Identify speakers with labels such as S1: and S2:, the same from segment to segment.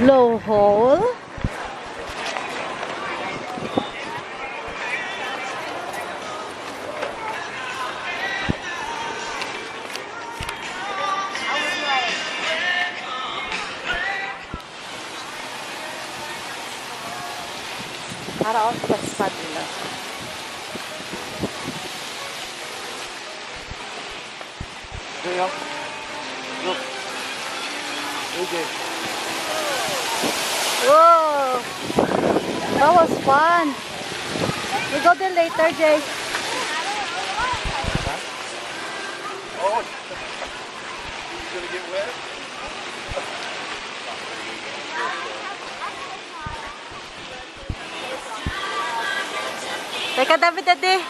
S1: Blowhole. Para ako sa spot nila.
S2: Hey, up. Look. Okay.
S1: Whoa! That was fun. We go there later, Jay.
S2: Oh, it's gonna get wet.
S1: Teka, David, Daddy.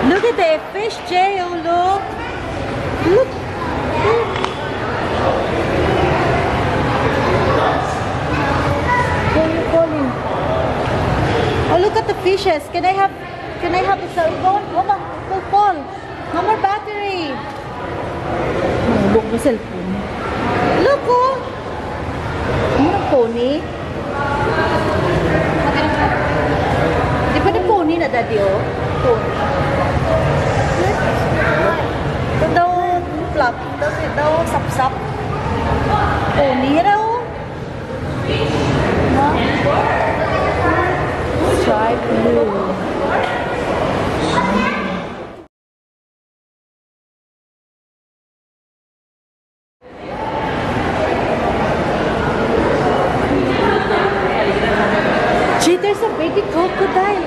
S1: Look at the fish, Jay. Oh, look. Look. Oh, look at the fishes. Can I have a cell phone? Oh, no phone. No more battery. Mabuk mo cellphone. Look, oh. Ano na pony? Di ba na pony na, Daddy, oh? Pony. Ito daw, flap. Ito daw, sap-sap. Pony raw. Stripe blue. Gee, there's a baby crocodile.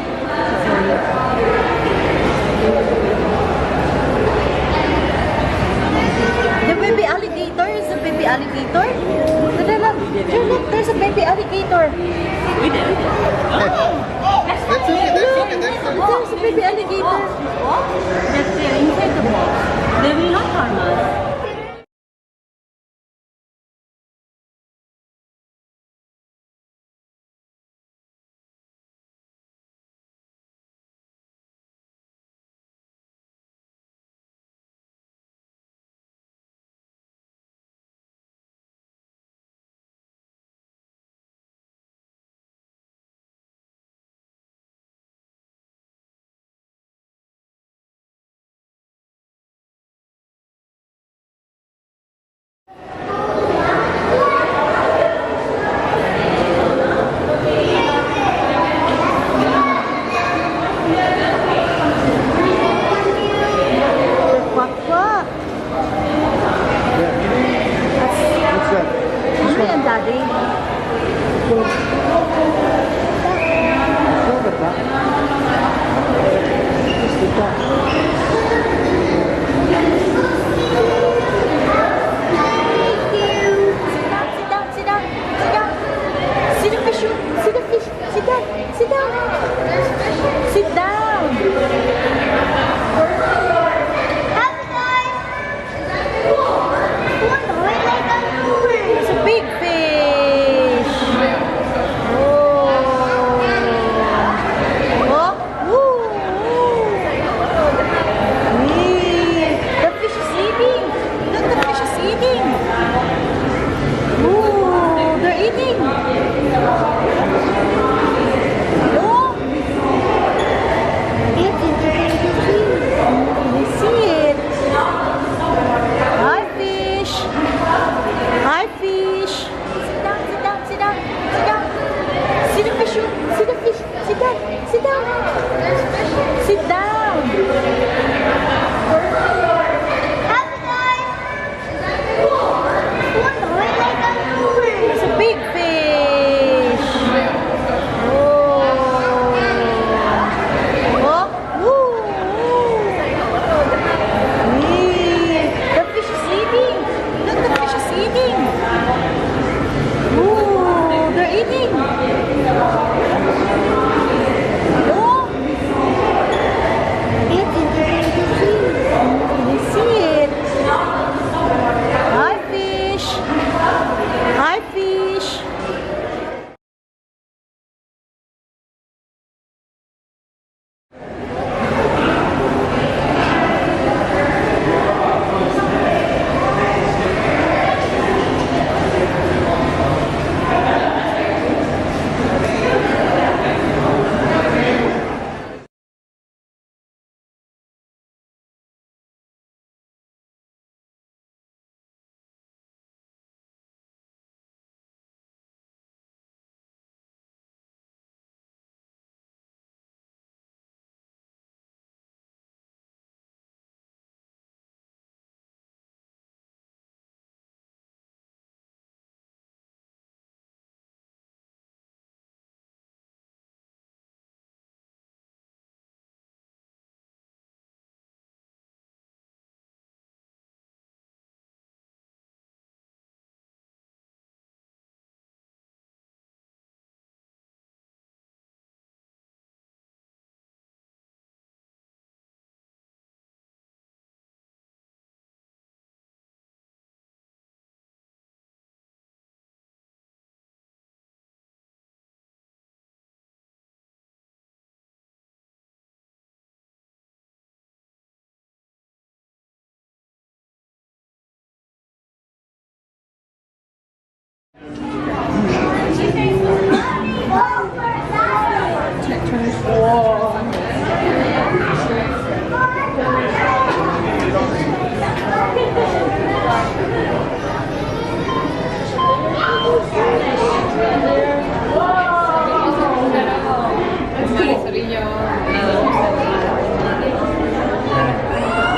S1: The baby alligator is a baby alligator. Look, there's a baby alligator.
S2: That's okay.
S1: There's a baby alligator.
S3: That's inside the box. They will not harm us.
S1: Daddy. Sit down. It's a big fish. Oh. Oh. Woo. The fish is eating. Look, the fish is eating. Ooh, they're eating. Look. Eating.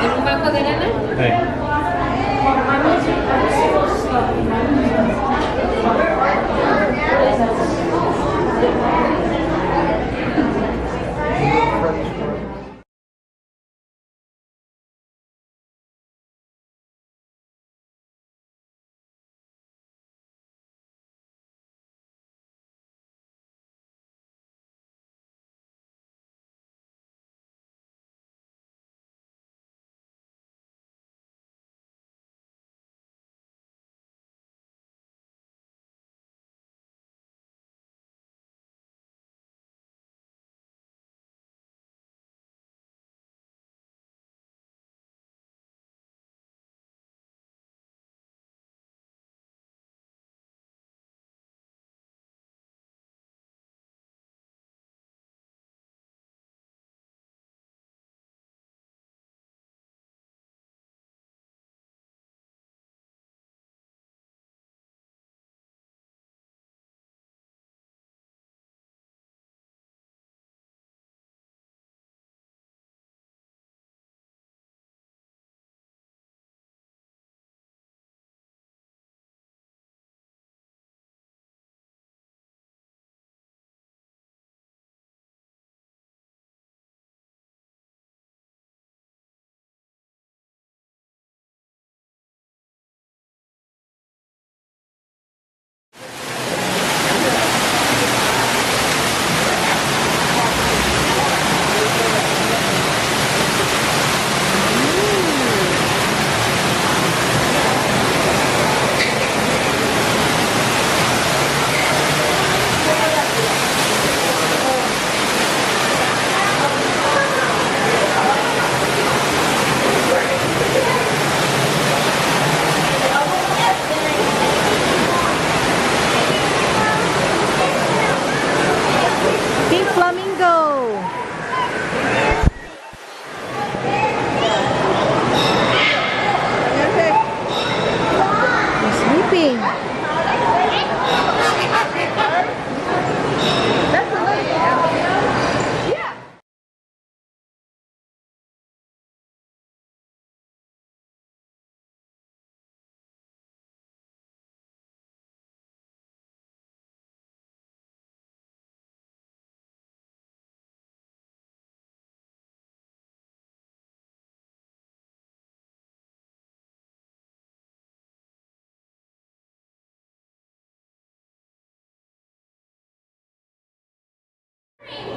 S4: ¿En un banco de nena?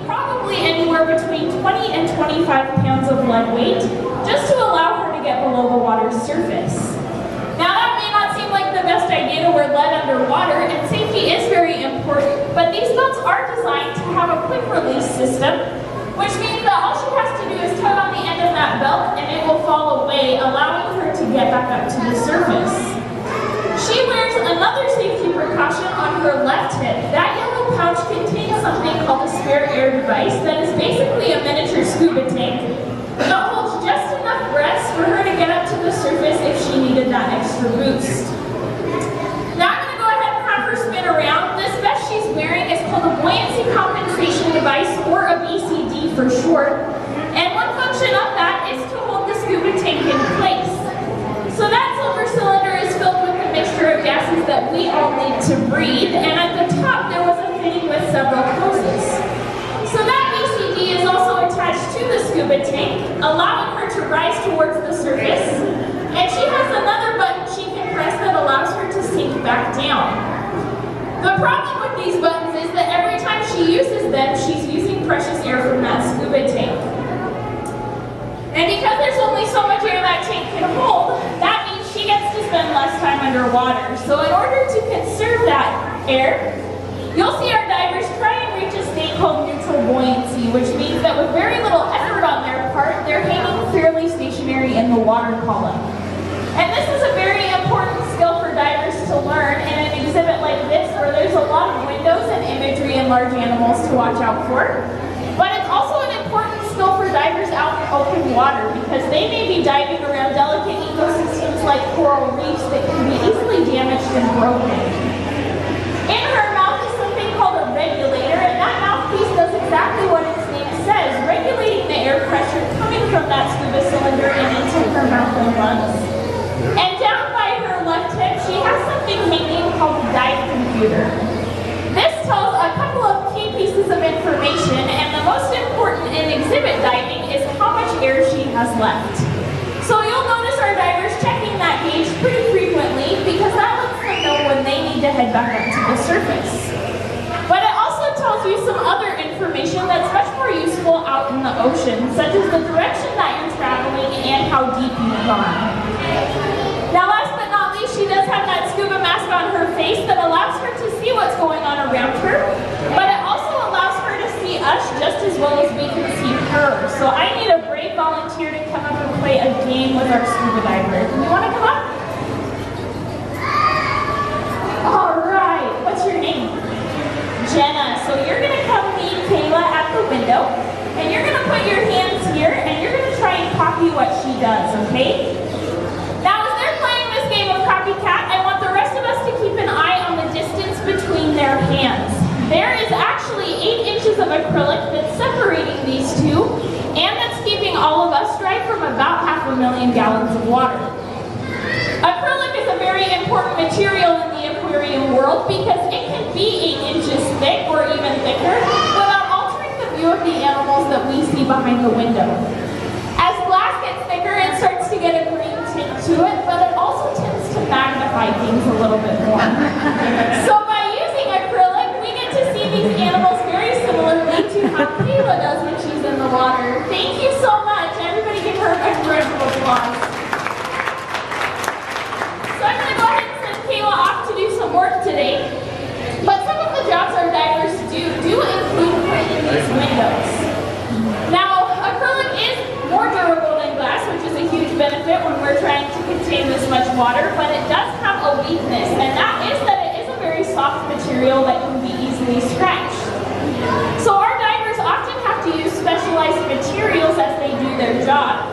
S5: Probably anywhere between 20 and 25 pounds of lead weight, just to allow her to get below the water's surface. Now that may not seem like the best idea to wear lead underwater, and safety is very important, but these belts are designed to have a quick release system, which means that all she has to do is tug on the end of that belt and it will fall away, allowing her to get back up to the surface. She wears another safety precaution on her left hip. That yellow pouch contains something called a spare air device that is basically a miniature scuba tank that holds just enough breaths for her to get up to the surface if she needed that extra boost. Now I'm going to go ahead and have her spin around. This vest she's wearing is called a buoyancy compensation device, or a BCD for short, and one function of that is to hold the scuba tank in place. So that silver cylinder is filled with a mixture of gases that we all need to breathe, and at the top there was a fitting with several hoses. So that BCD is also attached to the scuba tank, allowing her to rise towards the surface, and she has another button she can press that allows her to sink back down. The problem with these buttons is that every time she uses them, she's using precious air from that scuba tank. And because there's only so much air that tank can hold, that means she gets to spend less time underwater. So in order to conserve that air, you'll see our divers try and reach a state called neutral buoyancy, which means that with very little effort on their part, they're hanging fairly stationary in the water column. And this is a very important skill for divers to learn in an exhibit like this, where there's a lot of wind large animals to watch out for. But it's also an important skill for divers out in open water because they may be diving around delicate ecosystems like coral reefs that can be easily damaged and broken. In her mouth is something called a regulator, and that mouthpiece does exactly what its name says, regulating the air pressure coming from that scuba cylinder and into her mouth and lungs. And down by her left hip, she has something hanging called the dive computer. This tells a couple of key pieces of information, and the most important in exhibit diving is how much air she has left. So you'll notice our divers checking that gauge pretty frequently because that lets them know when they need to head back up to the surface. But it also tells you some other information that's much more useful out in the ocean, such as the direction that you're traveling and how deep you've gone. Now last but not least, she does have that scuba mask on her face that allows her to see what's going on around her, but it also allows her to see us just as well as we can see her. So I need a brave volunteer to come up and play a game with our scuba diver. You want to come up? All right, what's your name? Jenna. So you're going to come meet Kayla at the window, and you're going to put your hands here, and you're going to try and copy what she does, okay? Now, as they're playing this game of copycat, I want the rest of us to keep an eye on the distance between their hands. There is actually 8 inches of acrylic that's separating these two, and that's keeping all of us dry from about 500,000 gallons of water. Acrylic is a very important material in the aquarium world because it can be 8 inches thick or even thicker without altering the view of the animals that we see behind the window. As glass gets thicker, it starts to get a green tint to it, but it also tends to magnify things a little bit more. So by using acrylic, we get to see these animals very similarly to how Kayla does when she's in the water. Thank you so much. Everybody give her a round of applause. So I'm going to go ahead and send Kayla off to do some work today. But some of the jobs our divers do include cleaning these windows. Now, acrylic is more durable than glass, which is a huge benefit when we're trying to contain this much water, but it does have a weakness, and that is that it is a very soft material that can be easily scratched. So our divers often have to use specialized materials as they do their job.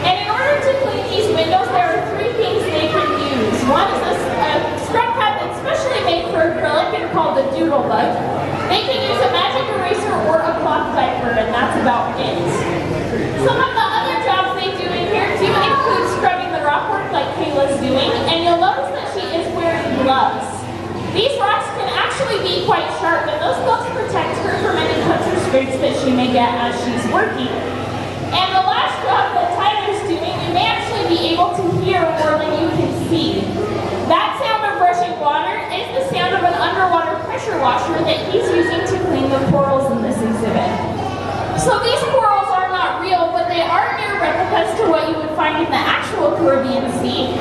S5: And in order to clean these windows, there are 3 things they can use. One is a scrub pad that's specially made for acrylic and called the doodle bug. They can use a magic eraser or a cloth diaper, and that's about it. Some of the other jobs they do in here do include scrubbing the rockwork like Kayla's doing, and you'll notice that she is wearing gloves. These rocks can actually be quite sharp, and those gloves protect her from any cuts or scrapes that she may get as she's working. And the last job that Tyler's doing, you may actually be able to hear more than you can see. That sound of rushing water is the sound of an underwater pressure washer that he's using to clean the corals in this exhibit. So these corals are not real, but they are near replicas to what you would find in the actual Caribbean Sea.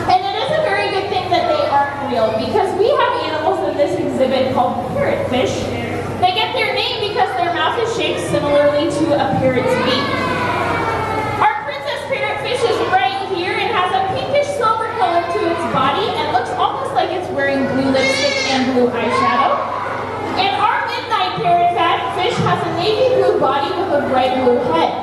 S5: And it is a very good thing that they aren't real because we have animals in this exhibit called parrotfish. They get their name because their mouth is shaped similarly to a parrot's beak. Our princess parrotfish is right here and has a pinkish silver color to its body and looks almost like it's wearing blue lipstick and blue eyeshadow. And our midnight parrotfish has a navy blue body with a bright blue head.